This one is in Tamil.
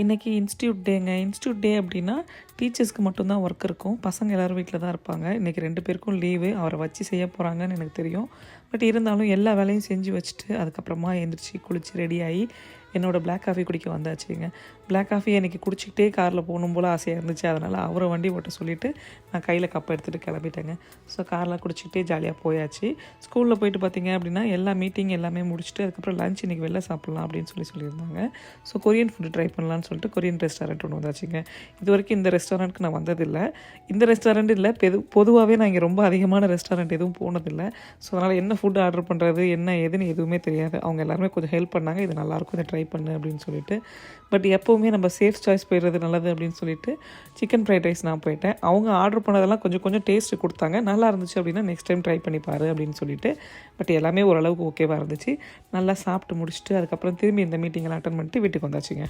இன்றைக்கி இன்ஸ்டியூட் டேங்க. இன்ஸ்டியூட் டே அப்படின்னா டீச்சர்ஸ்க்கு மட்டும்தான் ஒர்க் இருக்கும். பசங்க எல்லோரும் வீட்டில் தான் இருப்பாங்க. இன்றைக்கி 2 பேருக்கும் லீவு. அவரை வச்சு செய்ய போகிறாங்கன்னு எனக்கு தெரியும். பட் இருந்தாலும் எல்லா வேலையும் செஞ்சு வச்சுட்டு அதுக்கப்புறமா எழுந்திரிச்சி குளித்து ரெடி ஆகி என்னோடய பிளாக் காஃபி குடிக்க வந்தாச்சுங்க. பிளாக் காஃபி எனக்கு குடிச்சிக்கிட்டே காரில் போகணும் போல் ஆசையாக இருந்துச்சு. அதனால் அவரை வண்டி ஓட்ட சொல்லிவிட்டு நான் கையில் கப்பை எடுத்துகிட்டு கிளம்பிட்டேங்க. ஸோ காரில் குடிச்சிக்கிட்டே ஜாலியாக போயாச்சு. ஸ்கூலில் போயிட்டு பார்த்திங்க அப்படின்னா எல்லா மீட்டிங் எல்லாமே முடிச்சுட்டு அதுக்கப்புறம் லஞ்ச் இன்றைக்கி வெளில சாப்பிட்லாம் அப்படின்னு சொல்லியிருந்தாங்க. ஸோ கொரியன் ஃபுட்டு ட்ரை பண்ணலான்னு சொல்லிட்டு கொரியன் ரெஸ்டாரண்ட் ஒன்று வந்தாச்சுங்க. இது வரைக்கும் இந்த ரெஸ்டாரண்ட்டுக்கு நான் வந்ததில்லை. இந்த ரெஸ்டாரண்ட் இல்லை, பொதுவாகவே நான் இங்கே ரொம்ப அதிகமான ரெஸ்டாரண்ட் எதுவும் போனதில்லை. ஸோ அதனால் என்ன ஃபுட் ஆர்டர் பண்ணுறது என்ன ஏதுன்னு எதுவுமே தெரியாது. அவங்க எல்லாருமே கொஞ்சம் ஹெல்ப் பண்ணாங்க. இது நல்லாயிருக்கும், இதை ட்ரை பண்ணு அப்படின்னு சொல்லிட்டு. பட் எப்போவுமே நம்ம சேஃப் சாய்ஸ் போயிடுறது நல்லது அப்படின்னு சொல்லிட்டு சிக்கன் ஃப்ரைட் ரைஸ் நான் போயிட்டேன். அவங்க ஆர்டர் பண்ணதெல்லாம் கொஞ்சம் கொஞ்சம் டேஸ்ட்டு கொடுத்தாங்க. நல்லா இருந்துச்சு அப்படின்னா நெக்ஸ்ட் டைம் ட்ரை பண்ணி பாரு அப்படின்னு சொல்லிட்டு. பட் எல்லாமே ஓரளவுக்கு ஓகேவாக இருந்துச்சு. நல்லா சாப்பிட்டு முடிச்சுட்டு அதுக்கப்புறம் திரும்பி இந்த மீட்டிங்கெல்லாம் அட்டன் பண்ணிட்டு வீட்டுக்கு வந்தாச்சுங்க.